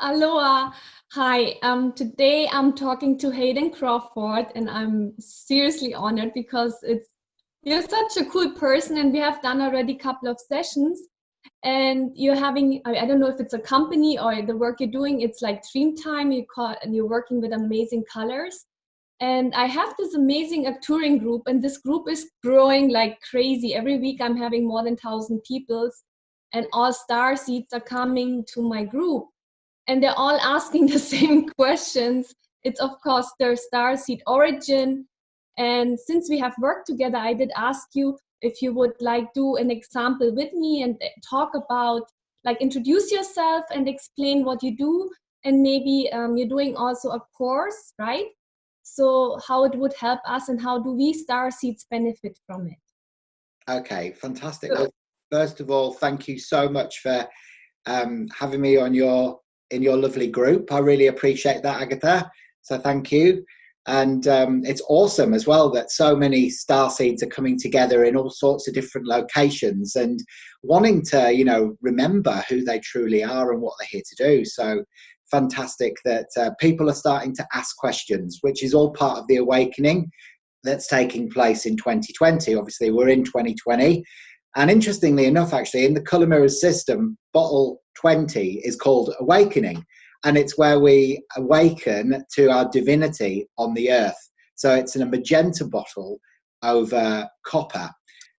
Aloha. Hi. Today I'm talking to Hayden Crawford, and I'm seriously honored because you're such a cool person, and we have done already a couple of sessions. And you're having, I don't know if it's a company or the work you're doing, it's like Dream Time. And you're working with amazing colors. And I have this amazing Arcturian group, and this group is growing like crazy. Every week I'm having more than 1,000 people, and all Starseeds are coming to my group. And they're all asking the same questions. It's of course their starseed origin. And since we have worked together, I did ask you if you would like do an example with me and talk about, like, introduce yourself and explain what you do. And maybe you're doing also a course, right? So how it would help us and how do we starseeds benefit from it? Okay, fantastic. Well, first of all, thank you so much for having me on in your lovely group. I really appreciate that, Agatha. So thank you. And it's awesome as well that so many starseeds are coming together in all sorts of different locations and wanting to, you know, remember who they truly are and what they're here to do. So fantastic that people are starting to ask questions, which is all part of the awakening that's taking place in 2020. Obviously, we're in 2020. And interestingly enough, actually, in the Colour Mirrors system, bottle 20 is called Awakening. And it's where we awaken to our divinity on the earth. So it's in a magenta bottle over copper.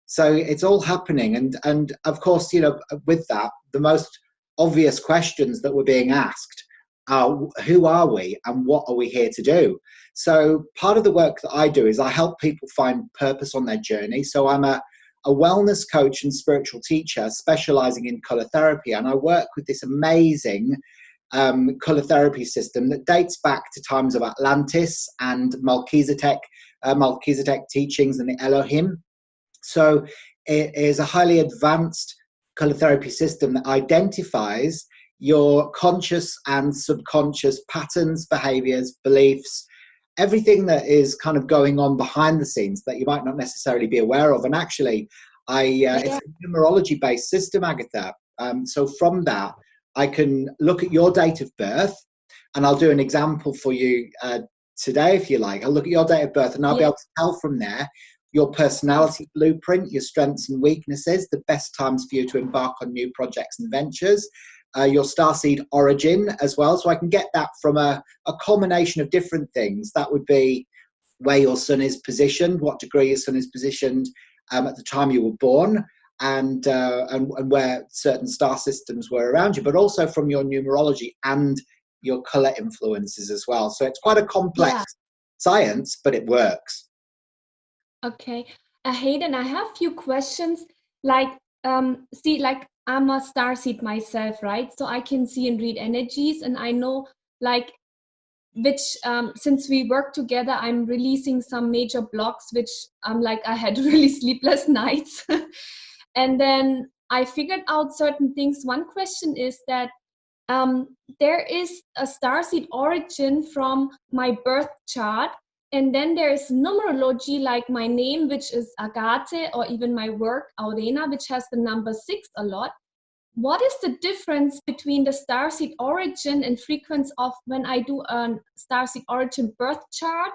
So it's all happening. And of course, you know, with that, the most obvious questions that were being asked are, who are we and what are we here to do? So part of the work that I do is I help people find purpose on their journey. So I'm a wellness coach and spiritual teacher specializing in color therapy, and I work with this amazing color therapy system that dates back to times of Atlantis and Melchizedek teachings and the Elohim. So it is a highly advanced color therapy system that identifies your conscious and subconscious patterns, behaviors, beliefs, everything that is kind of going on behind the scenes that you might not necessarily be aware of. And actually, it's a numerology-based system, Agatha. So from that, I can look at your date of birth, and I'll do an example for you today, if you like. I'll look at your date of birth, and I'll be able to tell from there your personality blueprint, your strengths and weaknesses, the best times for you to embark on new projects and ventures, your starseed origin as well. So I can get that from a culmination of different things. That would be where your sun is positioned, what degree your sun is positioned at the time you were born, and where certain star systems were around you, but also from your numerology and your color influences as well. So it's quite a complex science, but it works. Okay. Hayden, I have a few questions. Like, like I'm a starseed myself, right? So I can see and read energies, and I know, like, which since we work together, I'm releasing some major blocks, which like I had really sleepless nights. And then I figured out certain things. One question is that there is a starseed origin from my birth chart. And then there is numerology, like my name, which is Agathe, or even my work, Aurena, which has the number 6 a lot. What is the difference between the starseed origin and frequency of when I do a starseed origin birth chart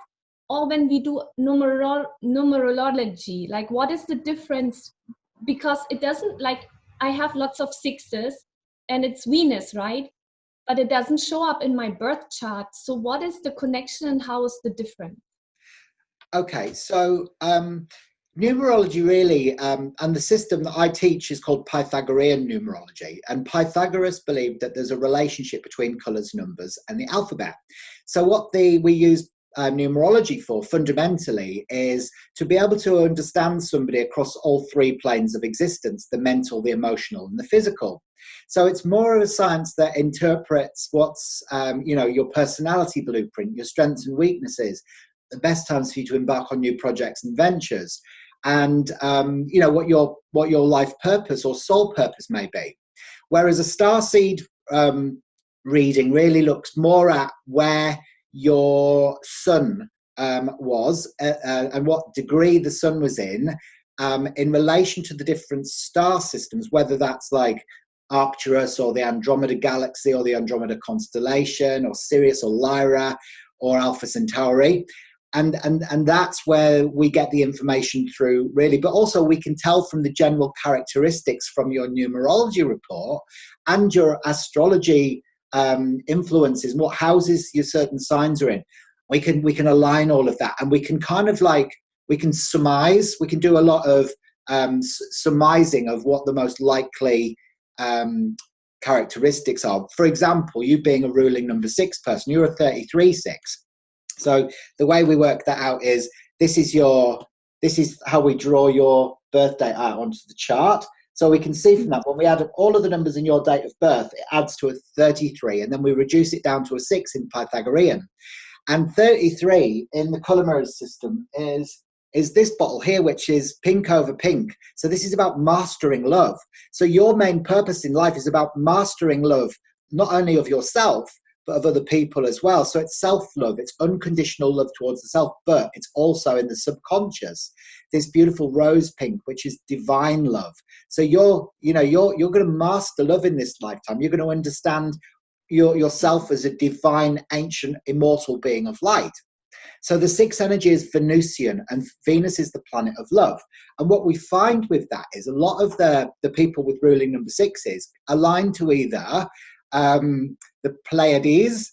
or when we do numerology? Like, what is the difference? Because it doesn't, like, I have lots of 6s and it's Venus, right? But it doesn't show up in my birth chart. So what is the connection and how is the difference? Okay, so numerology really, and the system that I teach is called Pythagorean numerology. And Pythagoras believed that there's a relationship between colours, numbers, and the alphabet. So what we use numerology for fundamentally is to be able to understand somebody across all 3 planes of existence: the mental, the emotional, and the physical. So it's more of a science that interprets what's your personality blueprint, your strengths and weaknesses, the best times for you to embark on new projects and ventures, and what your life purpose or soul purpose may be. Whereas a starseed reading really looks more at where your sun was and what degree the sun was in relation to the different star systems, whether that's like Arcturus or the Andromeda galaxy or the Andromeda constellation or Sirius or Lyra or Alpha Centauri. And that's where we get the information through, really. But also we can tell from the general characteristics from your numerology report and your astrology influences, what houses your certain signs are in. We can align all of that, and we can kind of like, we can surmise, we can do a lot of surmising of what the most likely characteristics are. For example, you being a ruling number 6 person, you're a 33-6. So the way we work that out is, this is how we draw your birthday out onto the chart. So we can see from that, when we add up all of the numbers in your date of birth, it adds to a 33, and then we reduce it down to a 6 in Pythagorean. And 33 in the colour mirror system is this bottle here, which is pink over pink. So this is about mastering love. So your main purpose in life is about mastering love, not only of yourself, but of other people as well. So it's self-love, it's unconditional love towards the self, but it's also in the subconscious, this beautiful rose pink, which is divine love. So you're going to master love in this lifetime. You're going to understand yourself as a divine, ancient, immortal being of light. So the 6th energy is Venusian, and Venus is the planet of love. And what we find with that is a lot of the people with ruling number 6s align to either the Pleiades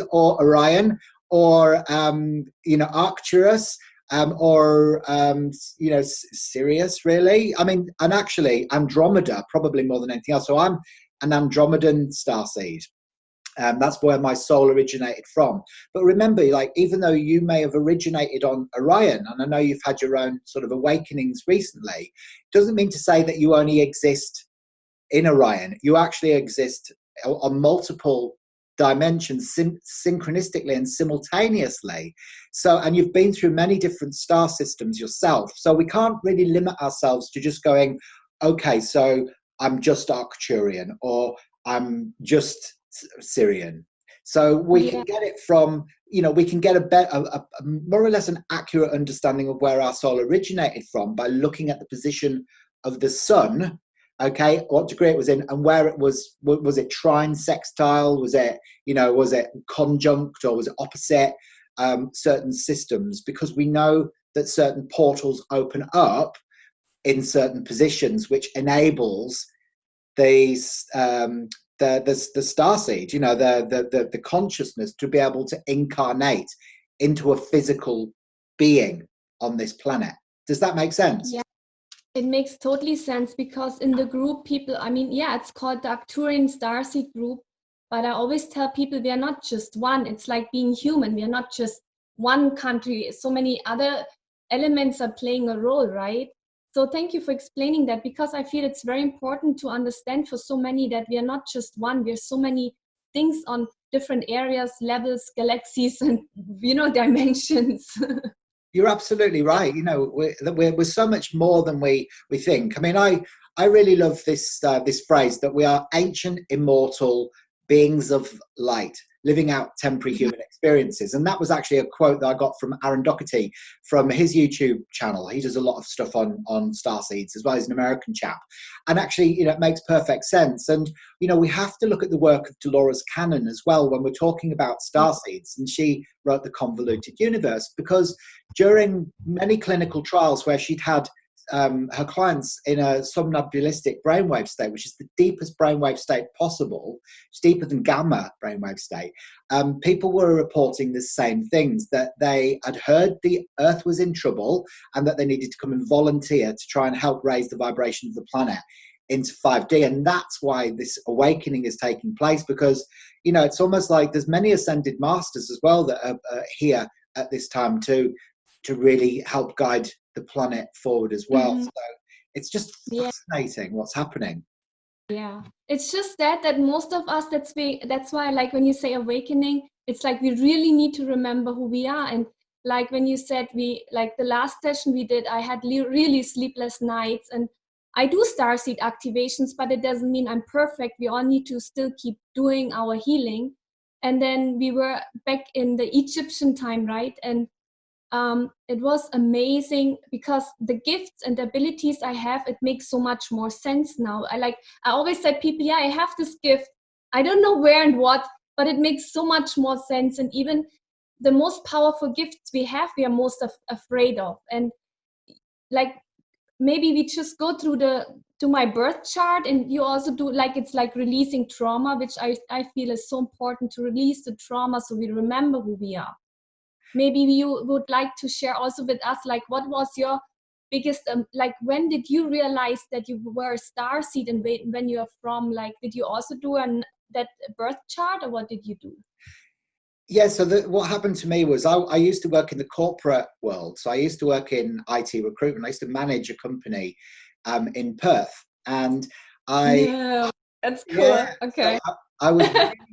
or Orion, or Arcturus, or Sirius, really. I mean, and actually Andromeda probably more than anything else. So I'm an Andromedan starseed. That's where my soul originated from. But remember, like, even though you may have originated on Orion, and I know you've had your own sort of awakenings recently, doesn't mean to say that you only exist in Orion. You actually exist on multiple dimensions, synchronistically and simultaneously. So, and you've been through many different star systems yourself. So we can't really limit ourselves to just going, okay, so I'm just Arcturian, or I'm just Syrian. So we can get it from, we can get a more or less an accurate understanding of where our soul originated from by looking at the position of the sun, okay, what degree it was in, and where it was it trine, sextile, was it conjunct, or was it opposite certain systems, because we know that certain portals open up in certain positions, which enables these the starseed, the consciousness to be able to incarnate into a physical being on this planet. Does that make sense? Yeah, it makes totally sense, because in the group, people, it's called the Arcturian Starseed group, but I always tell people we are not just one. It's like being human. We are not just one country. So many other elements are playing a role, right? So thank you for explaining that, because I feel it's very important to understand for so many that we are not just one. We are so many things on different areas, levels, galaxies, and dimensions. You're absolutely right. We're so much more than we think. I mean, I really love this phrase that we are ancient, immortal beings of light, living out temporary human experiences. And that was actually a quote that I got from Aaron Doherty from his YouTube channel. He does a lot of stuff on Starseeds as well. He's an American chap. And actually, it makes perfect sense. And, we have to look at the work of Dolores Cannon as well when we're talking about Starseeds. And she wrote The Convoluted Universe, because during many clinical trials where she'd had her clients in a somnambulistic brainwave state, which is the deepest brainwave state possible, it's deeper than gamma brainwave state, people were reporting the same things, that they had heard the Earth was in trouble and that they needed to come and volunteer to try and help raise the vibration of the planet into 5D. And that's why this awakening is taking place, because it's almost like there's many ascended masters as well that are here at this time to really help guide the planet forward as well. So it's just fascinating what's happening. Yeah, it's just that most of us, that's why, like, when you say awakening, it's like we really need to remember who we are. And like when you said, the last session we did, I had really sleepless nights, and I do starseed activations, but it doesn't mean I'm perfect. We all need to still keep doing our healing. And then we were back in the Egyptian time, right? And it was amazing because the gifts and the abilities I have, it makes so much more sense now. I always said people, yeah, I have this gift. I don't know where and what, but it makes so much more sense. And even the most powerful gifts we have, we are most afraid of. And like, maybe we just go through to my birth chart, and you also do, like, it's like releasing trauma, which I feel is so important, to release the trauma so we remember who we are. Maybe you would like to share also with us, like, what was your biggest, like, when did you realize that you were a starseed, and when you are from, like, did you also do that birth chart, or what did you do? Yeah, so what happened to me was I used to work in the corporate world. So I used to work in IT recruitment. I used to manage a company in Perth. And No, that's cool. Yeah, Okay. so I was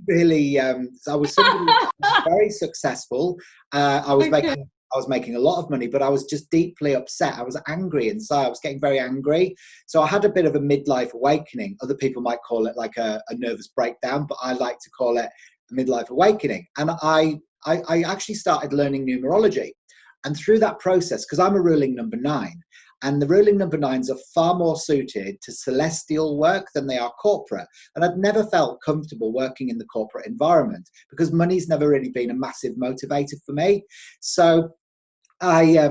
really, so I was somebody who was very successful. I was making a lot of money, but I was just deeply upset. I was angry inside. I was getting very angry. So I had a bit of a midlife awakening. Other people might call it like a nervous breakdown, but I like to call it a midlife awakening. And I actually started learning numerology. And through that process, because I'm a ruling number 9, and the ruling number 9s are far more suited to celestial work than they are corporate. And I've never felt comfortable working in the corporate environment because money's never really been a massive motivator for me. So I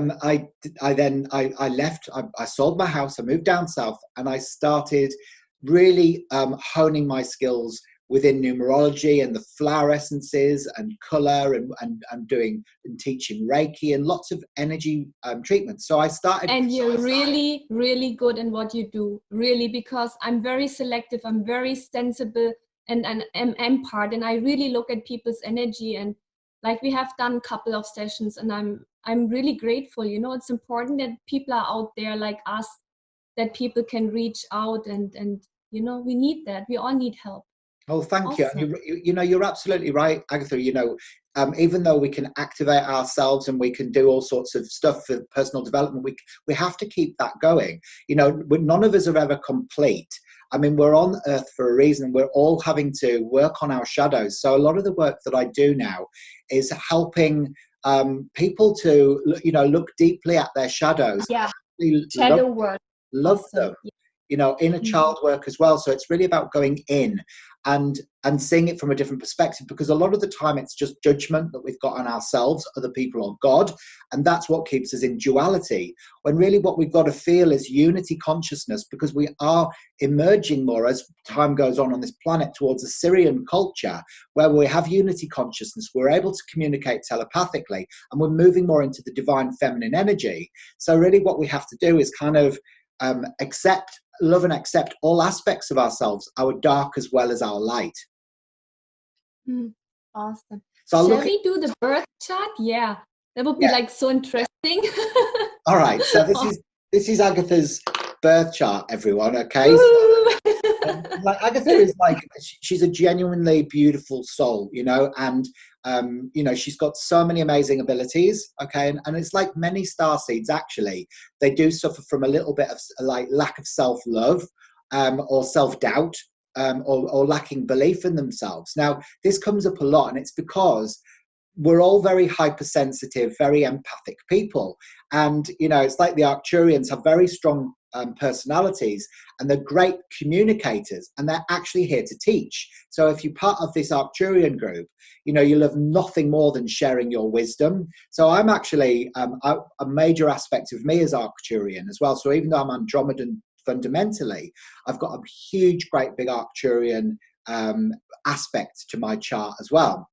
left. I sold my house. I moved down south, and I started really honing my skills within numerology and the flower essences and color, and doing and teaching Reiki and lots of energy treatments. So I started. And you're really, really good in what you do, really, because I'm very selective. I'm very sensible and an empath, and I really look at people's energy. And like, we have done a couple of sessions, and I'm really grateful. You know, it's important that people are out there like us, that people can reach out, and you know, we need that. We all need help. Oh, thank Awesome. you. You know, you're absolutely right, Agatha. You know, even though we can activate ourselves and we can do all sorts of stuff for personal development, we have to keep that going. You know, none of us are ever complete. I mean, we're on Earth for a reason. We're all having to work on our shadows. So a lot of the work that I do now is helping people to, you know, look deeply at their shadows. Yeah, shadow work. Love Awesome. them. You know, inner child work as well. So it's really about going in and seeing it from a different perspective, because a lot of the time it's just judgment that we've got on ourselves, other people, or God, and that's what keeps us in duality, when really what we've got to feel is unity consciousness, because we are emerging more as time goes on this planet towards a Sirian culture where we have unity consciousness. We're able to communicate telepathically, and we're moving more into the divine feminine energy. So really what we have to do is kind of love and accept all aspects of ourselves, our dark as well as our light. Awesome. So shall we do the birth chart? Yeah, that would be like so interesting. All right, so this is Agatha's birth chart, everyone. Okay, so, like, Agatha is like, she's a genuinely beautiful soul, you know, and you know, she's got so many amazing abilities. Okay, and it's like many starseeds, actually, they do suffer from a little bit of like lack of self-love, or self-doubt, or lacking belief in themselves. Now, this comes up a lot, and it's because we're all very hypersensitive, very empathic people. And, you know, it's like the Arcturians have very strong personalities, and they're great communicators, and they're actually here to teach. So if you're part of this Arcturian group, you know, you love nothing more than sharing your wisdom. So I'm actually, a major aspect of me is Arcturian as well. So even though I'm Andromedan fundamentally, I've got a huge, great big Arcturian aspect to my chart as well.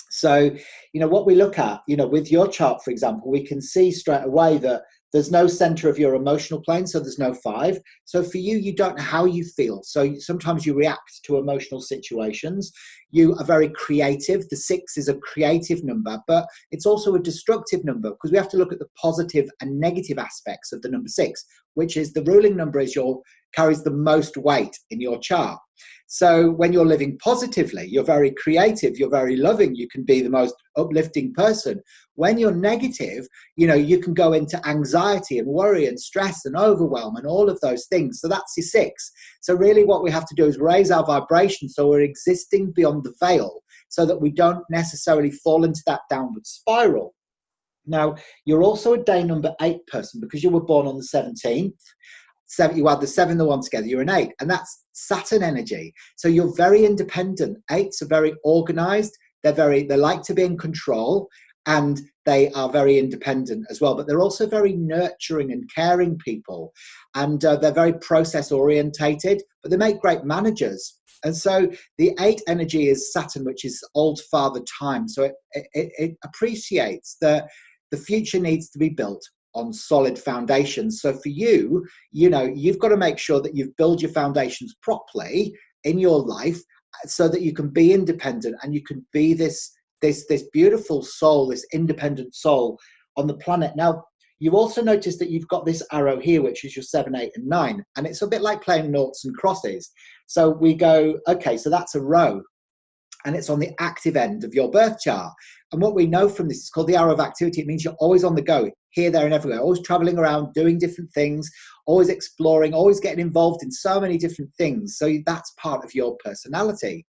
So, you know, what we look at, you know, with your chart, for example, we can see straight away that there's no center of your emotional plane, so there's no 5. So for you, you don't know how you feel. So sometimes you react to emotional situations. You are very creative. The 6 is a creative number, but it's also a destructive number, because we have to look at the positive and negative aspects of the number 6, which is the ruling number carries the most weight in your chart. So when you're living positively, you're very creative, you're very loving, you can be the most uplifting person. When you're negative, you know, you can go into anxiety and worry and stress and overwhelm and all of those things. So that's your 6. So really what we have to do is raise our vibration, so we're existing beyond the veil, so that we don't necessarily fall into that downward spiral. Now, you're also a day number 8 person because you were born on the 17th. You add the 7 and the 1 together, you're an 8, and that's Saturn energy. So you're very independent. 8s are very organized. They like to be in control, and they are very independent as well. But they're also very nurturing and caring people, and they're very process orientated. But they make great managers. And so the 8 energy is Saturn, which is old father time. So it appreciates that the future needs to be built on solid foundations. So for you, you've got to make sure that you've built your foundations properly in your life so that you can be independent and you can be this beautiful soul, this independent soul on the planet. Now, you also notice that you've got this arrow here, which is your 7, 8, and 9. And it's a bit like playing noughts and crosses. So we go, okay, so that's a row. And it's on the active end of your birth chart. And what we know from this is called the arrow of activity. It means you're always on the go, here, there, and everywhere, always traveling around, doing different things, always exploring, always getting involved in so many different things. So that's part of your personality.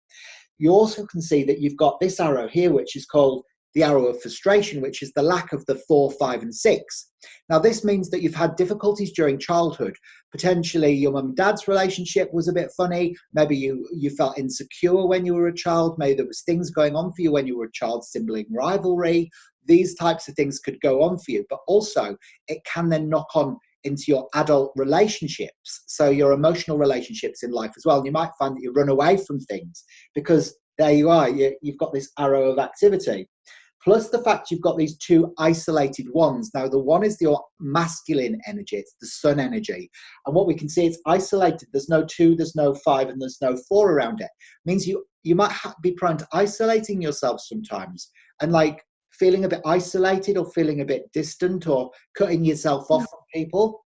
You also can see that you've got this arrow here, which is called the arrow of frustration, which is the lack of the 4, 5, and 6. Now, this means that you've had difficulties during childhood. Potentially, your mum and dad's relationship was a bit funny. Maybe you felt insecure when you were a child. Maybe there was things going on for you when you were a child, sibling rivalry. These types of things could go on for you. But also, it can then knock on into your adult relationships. So your emotional relationships in life as well. And you might find that you run away from things because there you are. You've got this arrow of activity. Plus the fact you've got these 2 isolated ones. Now, the 1 is your masculine energy. It's the sun energy. And what we can see, it's isolated. There's no 2, there's no 5, and there's no 4 around it. It means you might be prone to isolating yourself sometimes and like feeling a bit isolated or feeling a bit distant or cutting yourself off from people.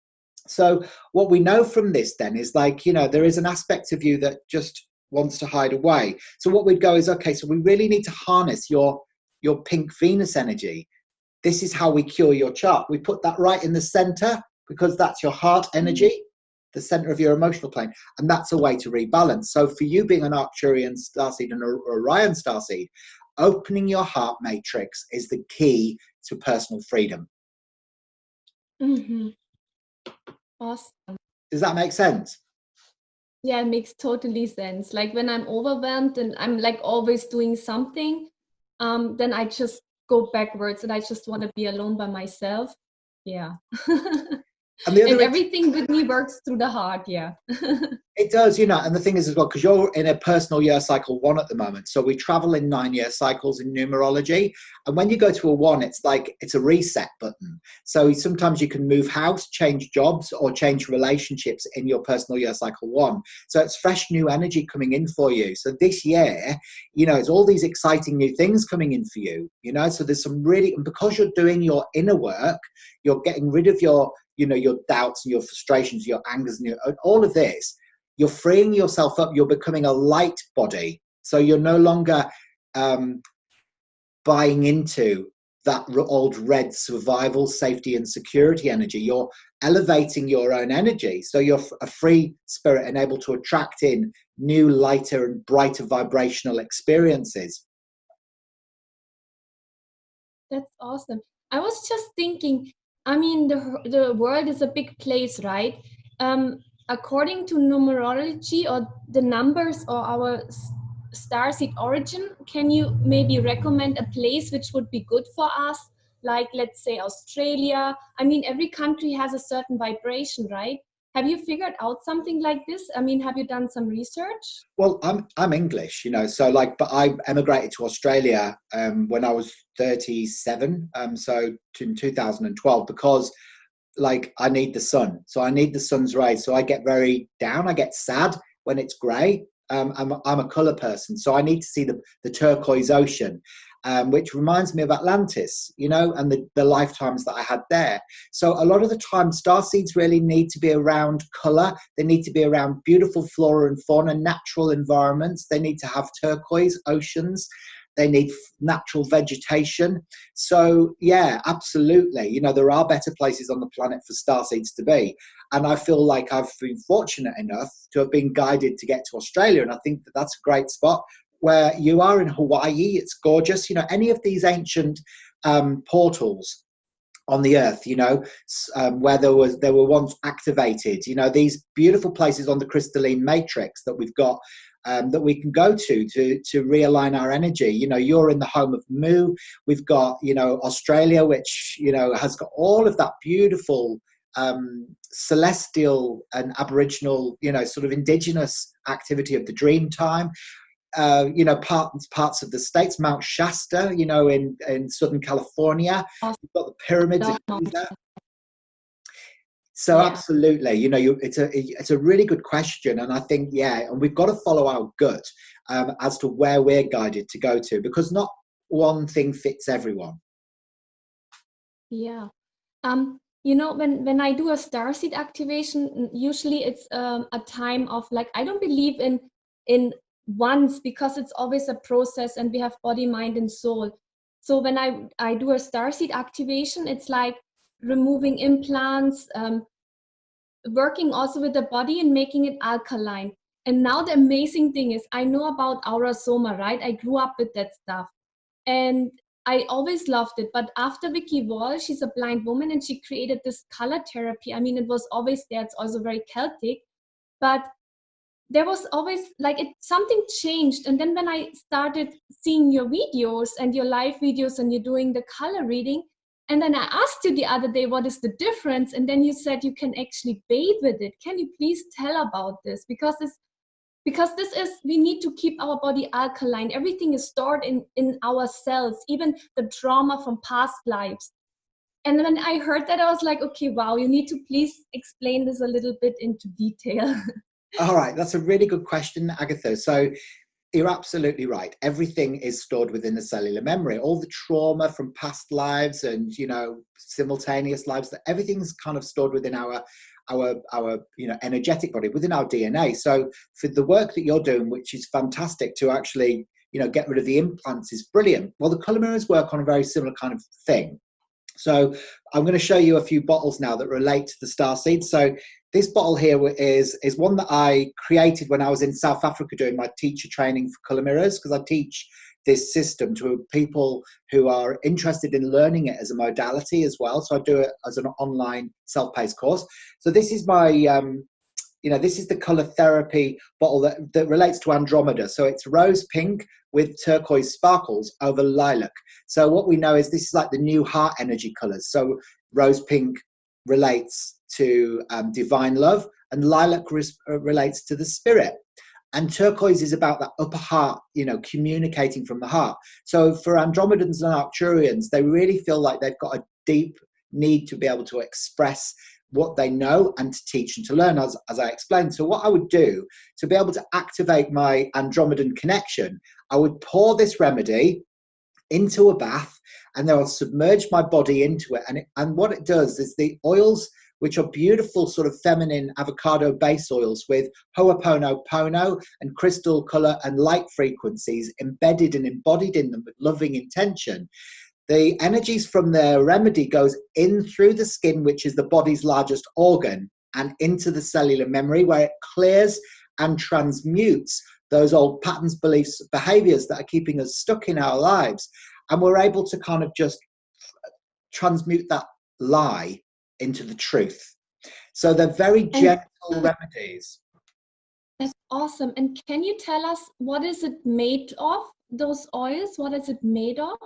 So what we know from this then is like, there is an aspect of you that just wants to hide away. So what we'd go is, okay, so we really need to harness your pink Venus energy. This is how we cure your chart. We put that right in the center because that's your heart energy, the center of your emotional plane. And that's a way to rebalance. So for you being an Arcturian starseed and an Orion starseed, opening your heart matrix is the key to personal freedom. Mm-hmm. Awesome. Does that make sense? Yeah, it makes totally sense. Like when I'm overwhelmed and I'm like always doing something, then I just go backwards and I just want to be alone by myself. Yeah. And everything with me works through the heart. Yeah. It does, and the thing is as well, because you're in a personal year cycle 1 at the moment. So we travel in 9-year cycles in numerology. And when you go to a 1, it's like, it's a reset button. So sometimes you can move house, change jobs, or change relationships in your personal year cycle 1. So it's fresh new energy coming in for you. So this year, it's all these exciting new things coming in for you, so there's some really, and because you're doing your inner work, you're getting rid of your doubts and your frustrations, your angers, and all of this. You're freeing yourself up. You're becoming a light body. So you're no longer buying into that old red survival, safety, and security energy. You're elevating your own energy. So you're a free spirit and able to attract in new, lighter, and brighter vibrational experiences. That's awesome. I was just thinking, I mean, the world is a big place, right? According to numerology or the numbers or our starseed origin, can you maybe recommend a place which would be good for us? Like, let's say Australia. I mean, every country has a certain vibration, right? Have you figured out something like this? I mean, have you done some research? Well, I'm English, so but I emigrated to Australia when I was 37, so in 2012, because like I need the sun. So I need the sun's rays. So I get very down. I get sad when it's grey. I'm a colour person. So I need to see the turquoise ocean, which reminds me of Atlantis, and the lifetimes that I had there. So a lot of the time, starseeds really need to be around colour. They need to be around beautiful flora and fauna, natural environments. They need to have turquoise oceans. They need natural vegetation. So yeah, absolutely. There are better places on the planet for starseeds to be. And I feel like I've been fortunate enough to have been guided to get to Australia. And I think that that's a great spot. Where you are in Hawaii, it's gorgeous. Any of these ancient portals on the earth, where there were once activated, these beautiful places on the crystalline matrix that we've got, that we can go to realign our energy. You're in the home of Mu. We've got, Australia, which, has got all of that beautiful celestial and aboriginal, sort of indigenous activity of the dream time. Parts of the States, Mount Shasta, in Southern California. You've got the pyramids of Giza. So absolutely, it's a really good question, and I think and we've got to follow our gut as to where we're guided to go to, because not one thing fits everyone. Yeah. When I do a starseed activation, usually it's a time of, like, I don't believe in once, because it's always a process, and we have body, mind, and soul. So when I do a starseed activation, it's like removing implants, working also with the body and making it alkaline. And now the amazing thing is, I know about aura soma, right? I grew up with that stuff, and I always loved it. But after Vicky Wall, she's a blind woman, and she created this color therapy. I mean, it was always there. It's also very Celtic, but there was always something changed. And then when I started seeing your videos and your live videos, and you're doing the color reading, and then I asked you the other day, what is the difference? And then you said you can actually bathe with it. Can you please tell about this? Because we need to keep our body alkaline. Everything is stored in our cells, even the trauma from past lives. And when I heard that, I was like, okay, wow, you need to please explain this a little bit into detail. All right, that's a really good question, Agatha. So you're absolutely right. Everything is stored within the cellular memory. All the trauma from past lives and, simultaneous lives, that everything's kind of stored within our energetic body, within our DNA. So for the work that you're doing, which is fantastic, to actually, get rid of the implants, is brilliant. Well, the color mirrors work on a very similar kind of thing. So I'm going to show you a few bottles now that relate to the starseed. So this bottle here is one that I created when I was in South Africa doing my teacher training for colour mirrors, because I teach this system to people who are interested in learning it as a modality as well. So I do it as an online self-paced course. So this is my, this is the colour therapy bottle that relates to Andromeda. So it's rose pink with turquoise sparkles over lilac. So what we know is this is like the new heart energy colours. So rose pink relates to divine love, and lilac relates to the spirit, and turquoise is about that upper heart, communicating from the heart. So for Andromedans and Arcturians, they really feel like they've got a deep need to be able to express what they know and to teach and to learn, as I explained. So what I would do to be able to activate my Andromedan connection, I would pour this remedy into a bath, and then I'll submerge my body into it. And what it does is the oils, which are beautiful sort of feminine avocado base oils with Ho'oponopono and crystal color and light frequencies embedded and embodied in them with loving intention. The energies from the remedy goes in through the skin, which is the body's largest organ, and into the cellular memory, where it clears and transmutes those old patterns, beliefs, behaviors that are keeping us stuck in our lives. And we're able to kind of just transmute that lie into the truth. So they're very gentle remedies. That's awesome. And can you tell us, what is it made of, those oils? What is it made of?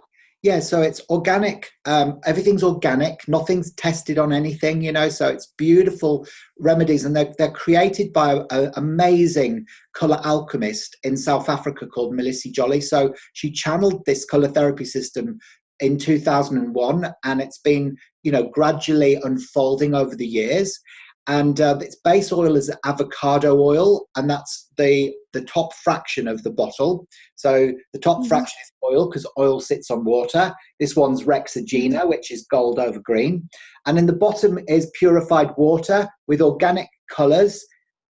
Yeah, so it's organic. Everything's organic. Nothing's tested on anything, so it's beautiful remedies. And they're created by an amazing colour alchemist in South Africa called Melissa Jolly. So she channeled this colour therapy system in 2001, and it's been, gradually unfolding over the years. And its base oil is avocado oil, and that's the top fraction of the bottle. So the top fraction is oil, because oil sits on water. This one's Rexagena, which is gold over green. And in the bottom is purified water with organic colours.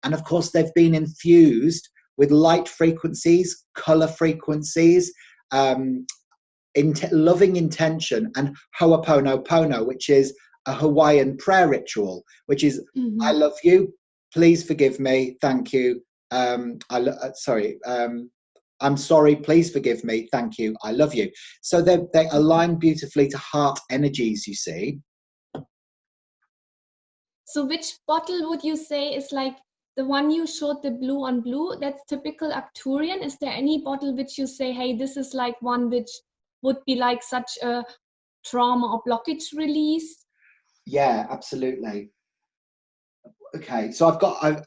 And of course, they've been infused with light frequencies, colour frequencies, loving intention, and Ho'oponopono, which is a Hawaiian prayer ritual, which is, I love you, please forgive me, thank you, I'm sorry, please forgive me, thank you, I love you. So they align beautifully to heart energies, you see. So which bottle would you say is like the one you showed, the blue on blue? That's typical Arcturian. Is there any bottle which you say, hey, this is like one which would be like such a trauma or blockage release? Yeah, absolutely. Okay, so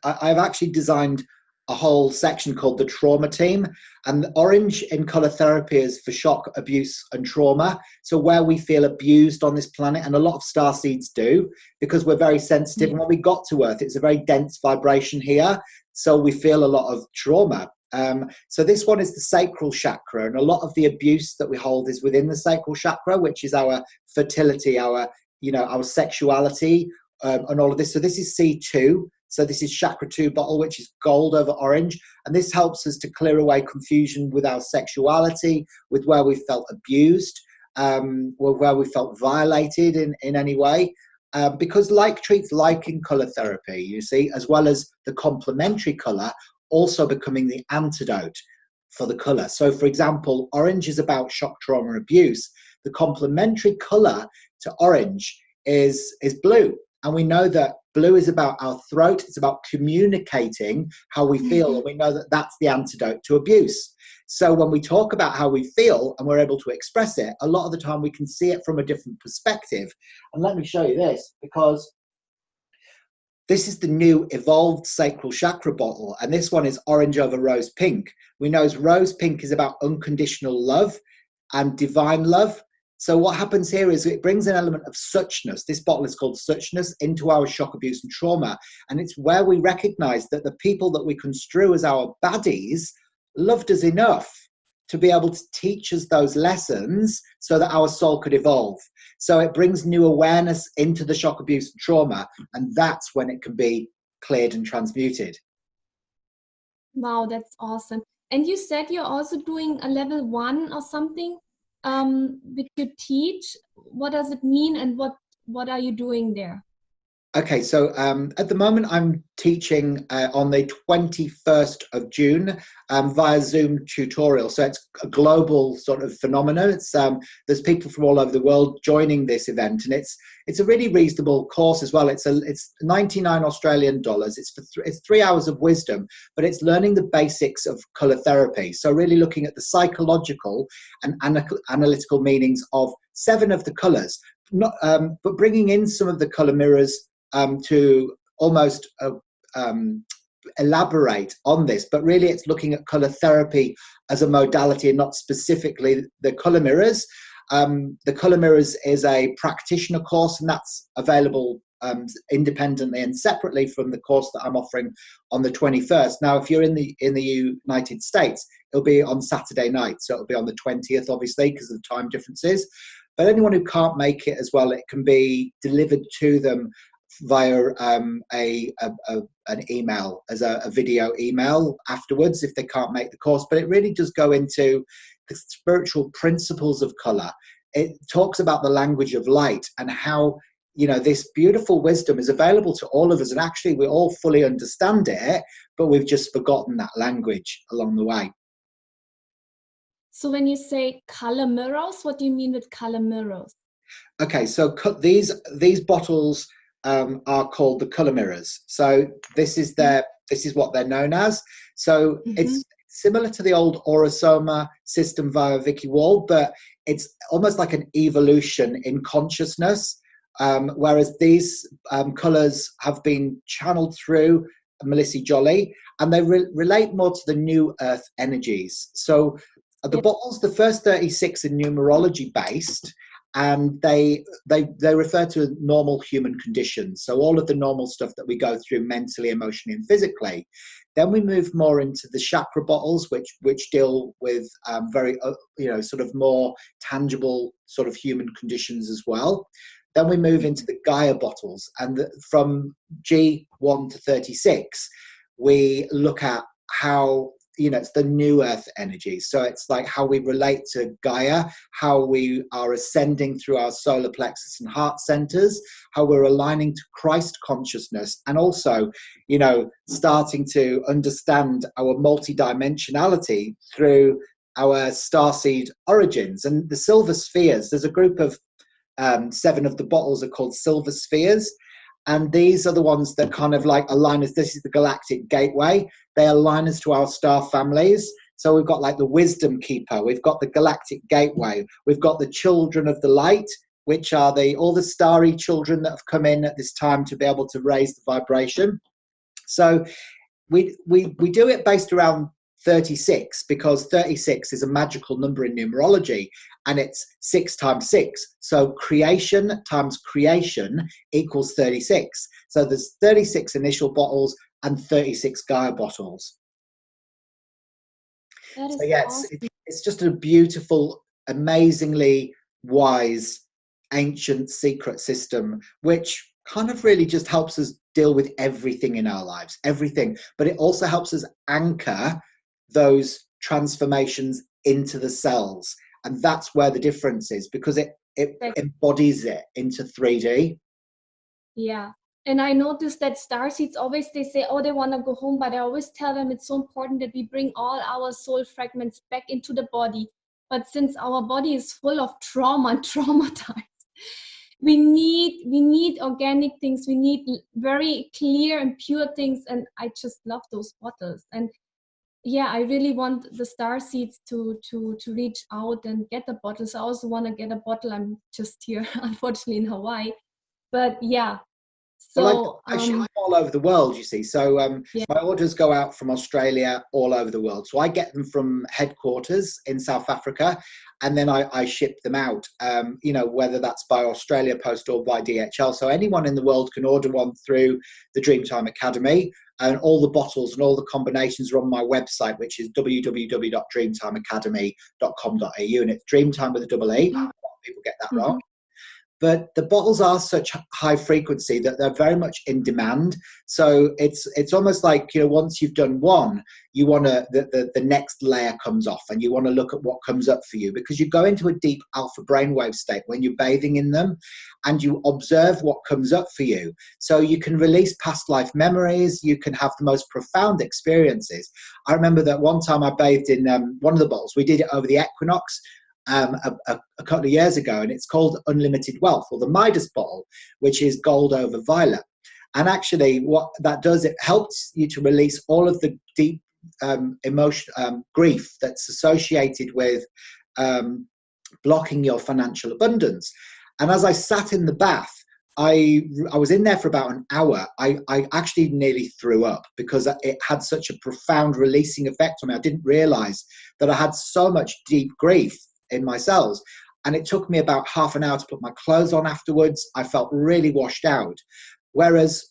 I've actually designed a whole section called the trauma team, and the orange in color therapy is for shock, abuse, and trauma. So where we feel abused on this planet, and a lot of starseeds do, because we're very sensitive. And when we got to Earth, it's a very dense vibration here, so we feel a lot of trauma. So this one is the sacral chakra, and a lot of the abuse that we hold is within the sacral chakra, which is our fertility, our our sexuality, and all of this. So this is C2. So this is Chakra 2 bottle, which is gold over orange. And this helps us to clear away confusion with our sexuality, with where we felt abused, where we felt violated in any way. Because like treats like in colour therapy, you see, as well as the complementary colour also becoming the antidote for the colour. So, for example, orange is about shock, trauma, and abuse. The complementary colour to orange is blue. And we know that blue is about our throat. It's about communicating how we feel. And we know that that's the antidote to abuse. So when we talk about how we feel and we're able to express it, a lot of the time we can see it from a different perspective. And let me show you this, because this is the new evolved sacral chakra bottle. And this one is orange over rose pink. We know rose pink is about unconditional love and divine love. So what happens here is it brings an element of suchness. This bottle is called suchness into our shock, abuse, and trauma. And it's where we recognize that the people that we construe as our baddies loved us enough to be able to teach us those lessons so that our soul could evolve. So it brings new awareness into the shock, abuse, and trauma. And that's when it can be cleared and transmuted. Wow, that's awesome. And you said you're also doing a level 1 or something? Which you teach. What does it mean, and what are you doing there? Okay, so at the moment I'm teaching on the 21st of June via Zoom tutorial. So it's a global sort of phenomenon. It's there's people from all over the world joining this event, and it's a really reasonable course as well. It's 99 Australian dollars. It's 3 hours of wisdom, but it's learning the basics of color therapy. So really looking at the psychological and analytical meanings of 7 of the colors, but bringing in some of the color mirrors to almost elaborate on this, but really it's looking at color therapy as a modality and not specifically the color mirrors. The color mirrors is a practitioner course, and that's available independently and separately from the course that I'm offering on the 21st. Now, if you're in the United States, it'll be on Saturday night, so it'll be on the 20th, obviously, because of the time differences. But anyone who can't make it as well, it can be delivered to them via an email, as a video email afterwards if they can't make the course. But it really does go into the spiritual principles of color. It talks about the language of light and how this beautiful wisdom is available to all of us, and actually we all fully understand it, but we've just forgotten that language along the way. So when you say color mirrors, what do you mean with color mirrors? Okay, so these bottles are called the color mirrors. So this is what they're known as. So it's similar to the old Aurosoma system via Vicky Wall, but it's almost like an evolution in consciousness. Whereas these colors have been channeled through Melissa Jolly, and they relate more to the new earth energies. So the bottles, the first 36 are numerology based, and they refer to normal human conditions. So all of the normal stuff that we go through mentally, emotionally, and physically. Then we move more into the chakra bottles, which deal with very sort of more tangible sort of human conditions as well. Then we move into the Gaia bottles, and from G1 to 36, we look at how it's the new earth energy. So it's like how we relate to Gaia, how we are ascending through our solar plexus and heart centers, how we're aligning to Christ consciousness, and also, starting to understand our multidimensionality through our starseed origins. And the silver spheres, there's a group of 7 of the bottles are called silver spheres. And these are the ones that kind of like align us. This is the galactic gateway. They align us to our star families. So we've got like the wisdom keeper. We've got the galactic gateway. We've got the children of the light, which are all the starry children that have come in at this time to be able to raise the vibration. So we do it based around 36, because 36 is a magical number in numerology, and it's 6 times 6. So creation times creation equals 36. So there's 36 initial bottles and 36 Gaia bottles. That is So yeah, awesome. it's just a beautiful, amazingly wise, ancient secret system, which kind of really just helps us deal with everything in our lives, everything. But it also helps us anchor those transformations into the cells. And that's where the difference is, because it embodies it into 3D. Yeah. And I noticed that starseeds always, they say, oh, they want to go home, but I always tell them it's so important that we bring all our soul fragments back into the body. But since our body is full of trauma and traumatized, we need organic things. We need very clear and pure things. And I just love those bottles. And yeah, I really want the starseeds to reach out and get the bottles. I also want to get a bottle. I'm just here, unfortunately, in Hawaii. But yeah. So well, I ship all over the world, you see. So yeah. My orders go out from Australia all over the world. So I get them from headquarters in South Africa, and then I ship them out, you know, whether that's by Australia Post or by DHL. So anyone in the world can order one through the Dreamtime Academy, and all the bottles and all the combinations are on my website, which is www.dreamtimeacademy.com.au, and it's Dreamtime with a double E. A lot of people get that wrong. But the bottles are such high frequency that they're very much in demand. So it's almost like, you know, once you've done one, you want to, the next layer comes off, and you want to look at what comes up for you, because you go into a deep alpha brainwave state when you're bathing in them, and you observe what comes up for you. So you can release past life memories. You can have the most profound experiences. I remember that one time I bathed in one of the bottles. We did it over the equinox. A couple of years ago, and it's called Unlimited Wealth, or the Midas bottle, which is gold over violet. And actually what that does, it helps you to release all of the deep emotion, grief that's associated with blocking your financial abundance. And as I sat in the bath, I was in there for about an hour. I actually nearly threw up, because it had such a profound releasing effect on me. I didn't realize that I had so much deep grief in my cells, and it took me about half an hour to put my clothes on afterwards. I felt really washed out. Whereas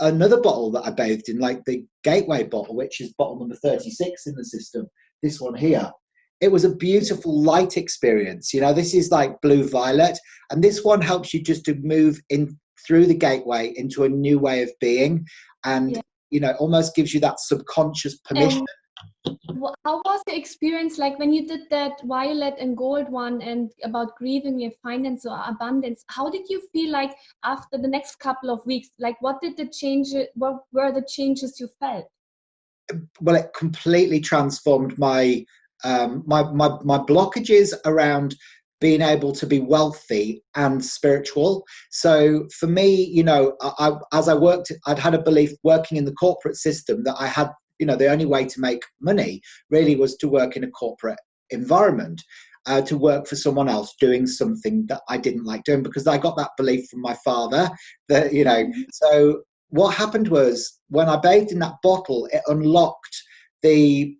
another bottle that I bathed in, like the Gateway bottle, which is bottle number 36 in the system, this one here, it was a beautiful light experience. You know, this is like blue violet, and this one helps you just to move in through the gateway into a new way of being, and you know, almost gives you that subconscious permission. How was the experience like when you did that violet and gold one, and about grieving your finance or abundance? How did you feel like after the next couple of weeks? Like, what were the changes you felt? Well, it completely transformed my my blockages around being able to be wealthy and spiritual. So for me, you know, as I worked, I'd had a belief working in the corporate system that I had, you know, the only way to make money really was to work in a corporate environment, to work for someone else doing something that I didn't like doing, because I got that belief from my father that, you know. So what happened was, when I bathed in that bottle, it unlocked the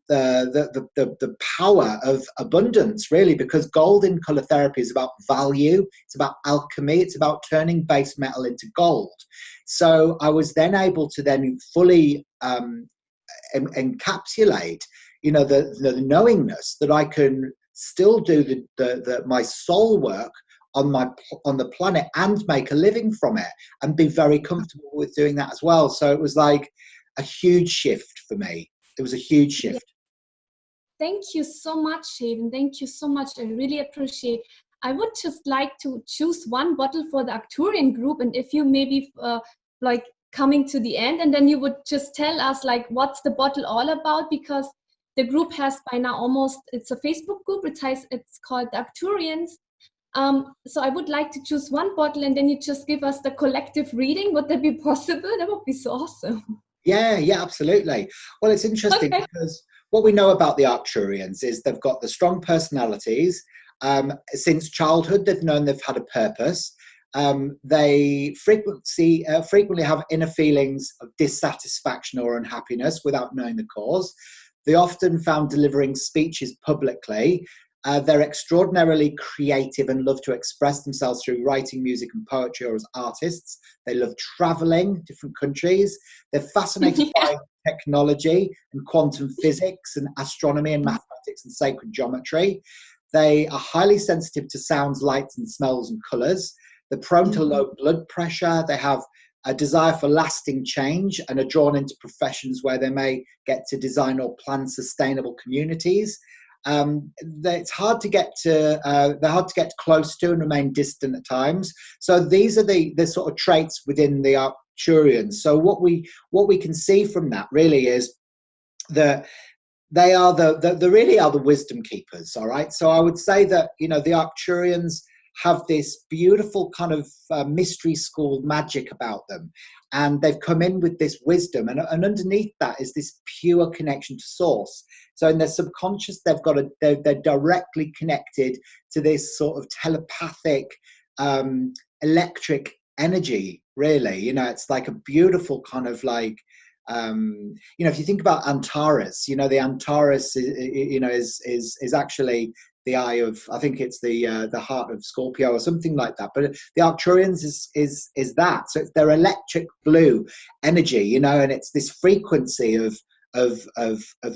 power of abundance, really, because golden color therapy is about value, it's about alchemy, it's about turning base metal into gold. So I was then able to then fully encapsulate, you know, the knowingness that I can still do my soul work on the planet and make a living from it, and be very comfortable with doing that as well. So it was like a huge shift for me. It was a huge shift. Thank you so much, Hayden. Thank you so much. I really appreciate. I would just like to choose one bottle for the Arcturian group, and if you maybe like coming to the end, and then you would just tell us like what's the bottle all about, because the group has by now almost, it's a Facebook group, it's called the Arcturians, So I would like to choose one bottle and then you just give us the collective reading. Would that be possible? That would be so awesome. Yeah, absolutely. Well, it's interesting because what we know about the Arcturians is they've got the strong personalities. Since childhood, they've known they've had a purpose. They frequently have inner feelings of dissatisfaction or unhappiness without knowing the cause. They often found delivering speeches publicly. They're extraordinarily creative and love to express themselves through writing, music and poetry, or as artists. They love traveling different countries. They're fascinated by technology and quantum physics and astronomy and mathematics and sacred geometry. They are highly sensitive to sounds, lights and smells and colours. They're prone to low blood pressure. They have a desire for lasting change and are drawn into professions where they may get to design or plan sustainable communities. It's hard to get to, they're hard to get close to and remain distant at times. So these are the sort of traits within the Arcturians. So what we can see from that really is that they are the really are the wisdom keepers. All right. So I would say that, you know, the Arcturians have this beautiful kind of mystery school magic about them, and they've come in with this wisdom, and underneath that is this pure connection to source. So in their subconscious, they're directly connected to this sort of telepathic electric energy, really. You know, it's like a beautiful kind of like, you know, if you think about Antares, you know, the Antares is actually the eye of, I think it's the heart of Scorpio or something like that. But the Arcturians is that. So it's their electric blue energy, you know, and it's this frequency of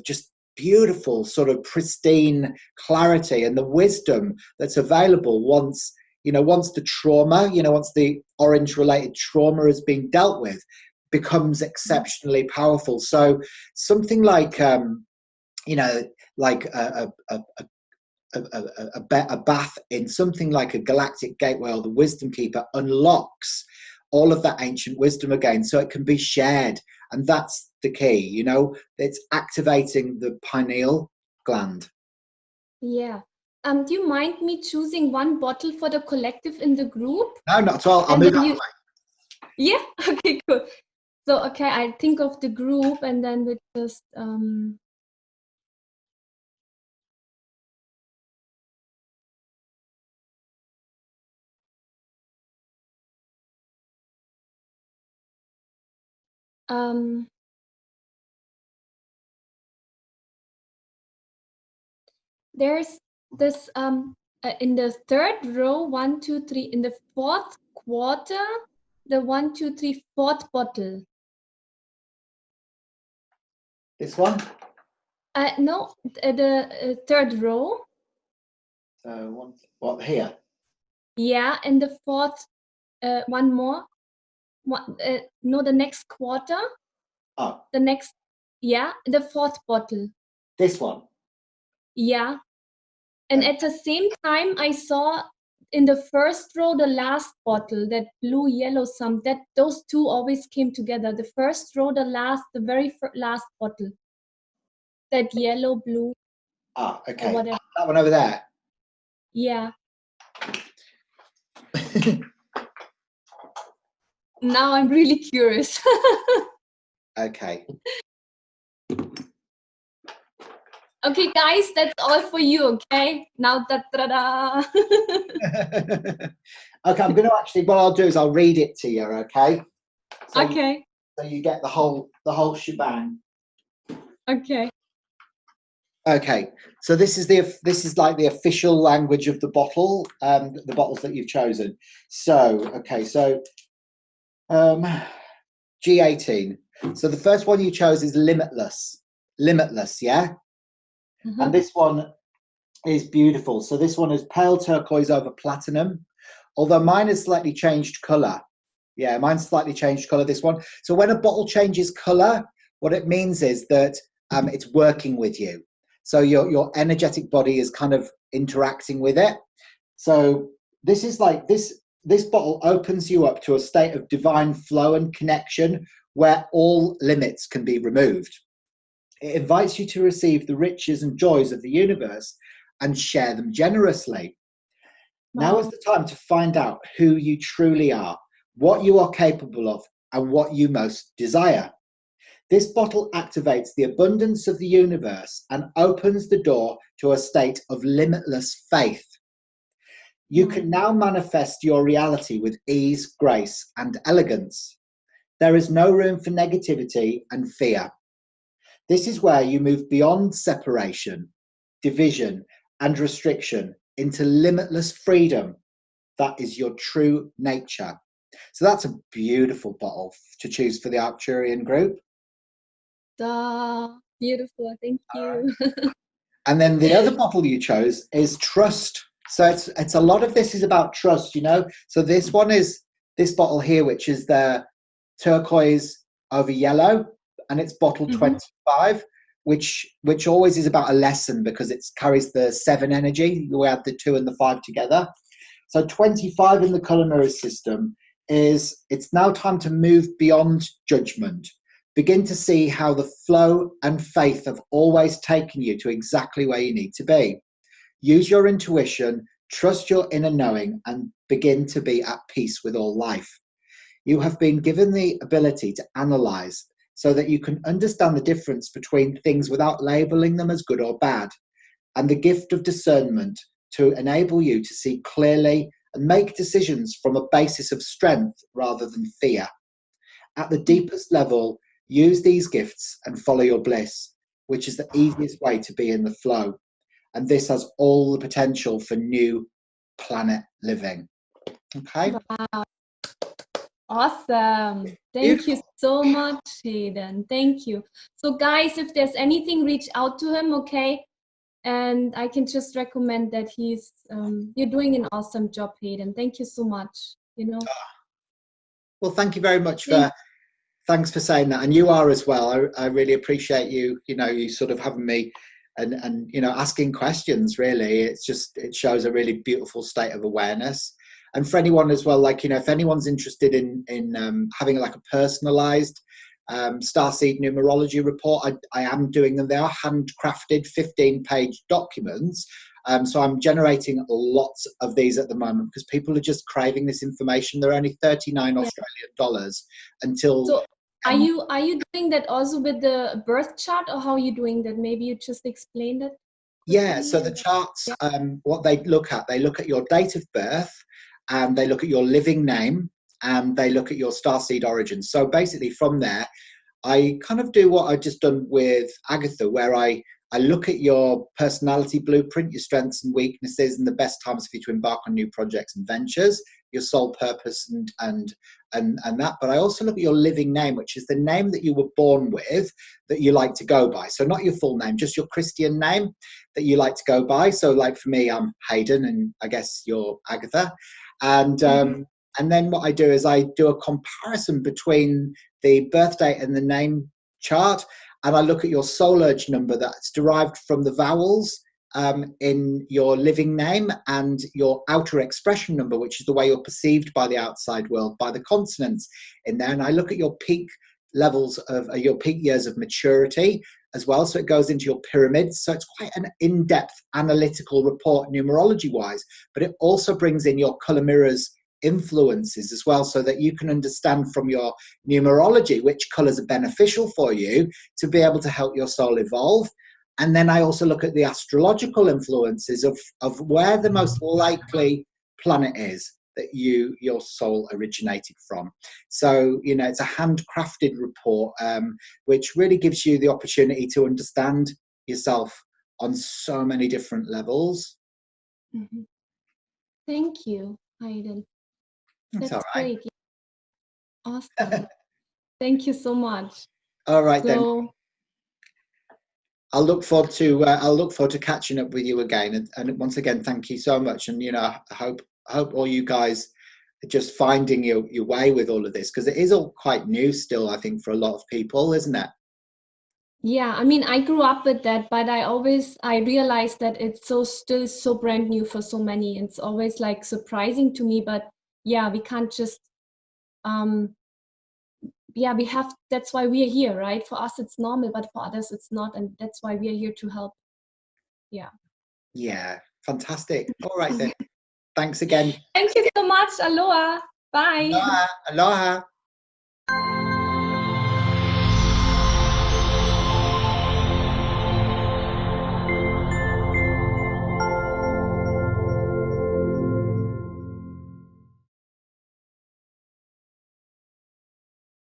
just beautiful sort of pristine clarity and the wisdom that's available once the trauma, you know, once the orange related trauma has been dealt with, becomes exceptionally powerful. So something like you know, like a bath in something like a galactic gateway or the wisdom keeper unlocks all of that ancient wisdom again, so it can be shared. And that's the key, you know, it's activating the pineal gland. Yeah. Do you mind me choosing one bottle for the collective in the group? No, not at all. I'll move that way. Yeah. Okay, cool. So, okay, I think of the group and then we just there's this in the third row, 1, 2, 3, in the fourth quarter, the 1, 2, 3, fourth bottle. This one? No, the third row. So what here? Yeah, in the fourth, one more. No, the next quarter. Oh. The next, yeah, the fourth bottle. This one? Yeah. And at the same time, I saw in the first row, the last bottle, that blue, yellow, that those two always came together. The first row, the very last bottle. That yellow, blue. Ah, okay. That one over there? Yeah. Now I'm really curious. Okay. Okay, guys, that's all for you, okay? Now, da-da-da. Okay, I'm going to actually, what I'll do is I'll read it to you, okay? So okay. So you get the whole shebang. Okay. Okay, so this is like the official language of the bottle, the bottles that you've chosen. So, okay, so G18. So the first one you chose is limitless, yeah? Mm-hmm. And this one is beautiful. So this one is pale turquoise over platinum, although mine has slightly changed color. Yeah, mine's slightly changed color, this one. So when a bottle changes color, what it means is that it's working with you. So your energetic body is kind of interacting with it. So this is like this bottle opens you up to a state of divine flow and connection where all limits can be removed. It invites you to receive the riches and joys of the universe and share them generously. Now is the time to find out who you truly are, what you are capable of, and what you most desire. This bottle activates the abundance of the universe and opens the door to a state of limitless faith. You can now manifest your reality with ease, grace, and elegance. There is no room for negativity and fear. This is where you move beyond separation, division, and restriction into limitless freedom. That is your true nature. So that's a beautiful bottle to choose for the Arcturian group. Beautiful, thank you. And then the other bottle you chose is trust. So it's a lot of this is about trust, you know. So this one is this bottle here, which is the turquoise over yellow, and it's bottle 25, which always is about a lesson because it carries the 7 energy. We add the 2 and the 5 together. So 25 in the colour mirror system is it's now time to move beyond judgment. Begin to see how the flow and faith have always taken you to exactly where you need to be. Use your intuition, trust your inner knowing, and begin to be at peace with all life. You have been given the ability to analyze so that you can understand the difference between things without labeling them as good or bad, and the gift of discernment to enable you to see clearly and make decisions from a basis of strength rather than fear. At the deepest level, use these gifts and follow your bliss, which is the easiest way to be in the flow. And this has all the potential for new planet living. Okay. Wow. Awesome. Thank you so much, Hayden. Thank you. So guys, if there's anything, reach out to him, okay? And I can just recommend that he's, you're doing an awesome job, Hayden. Thank you so much, you know. Well, thank you very much for, thanks for saying that. And you are as well. I really appreciate you, you know, you sort of having me and you know, asking questions, really. It's just, it shows a really beautiful state of awareness. And for anyone as well, like, you know, if anyone's interested in having like a personalized Starseed numerology report, I am doing them. They are handcrafted 15-page documents. So I'm generating lots of these at the moment because people are just craving this information. They're only 39 Australian dollars until... So are you doing that also with the birth chart, or how are you doing that? Maybe you just explained it. Yeah, so the charts, what they look at your date of birth, and they look at your living name, and they look at your starseed origin. So basically from there, I kind of do what I've just done with Agatha, where I look at your personality blueprint, your strengths and weaknesses, and the best times for you to embark on new projects and ventures, your soul purpose and that. But I also look at your living name, which is the name that you were born with that you like to go by. So not your full name, just your Christian name that you like to go by. So like for me, I'm Hayden, and I guess you're Agatha. And then what I do is I do a comparison between the birth date and the name chart, and I look at your soul urge number that's derived from the vowels in your living name, and your outer expression number, which is the way you're perceived by the outside world, by the consonants in there. And I look at your peak levels of your peak years of maturity as well. So it goes into your pyramids. So it's quite an in-depth analytical report numerology wise, but it also brings in your color mirrors influences as well, so that you can understand from your numerology which colors are beneficial for you to be able to help your soul evolve. And then I also look at the astrological influences of where the most likely planet is that your soul originated from. So, you know, it's a handcrafted report, which really gives you the opportunity to understand yourself on so many different levels. Thank you, Hayden. That's all right. Great. Awesome. Thank you so much. All right, then. I'll look forward to catching up with you again. And once again, thank you so much. And you know, I hope all you guys are just finding your way with all of this, because it is all quite new still, I think, for a lot of people, isn't it? Yeah, I mean, I grew up with that, but I realized that it's still so brand new for so many. It's always like surprising to me, but yeah, we can't just that's why we are here, right? For us it's normal, but for others it's not, and that's why we are here to help. Yeah, fantastic. All right then. Thanks again. Thank you so much. Aloha. Bye. Aloha. Aloha.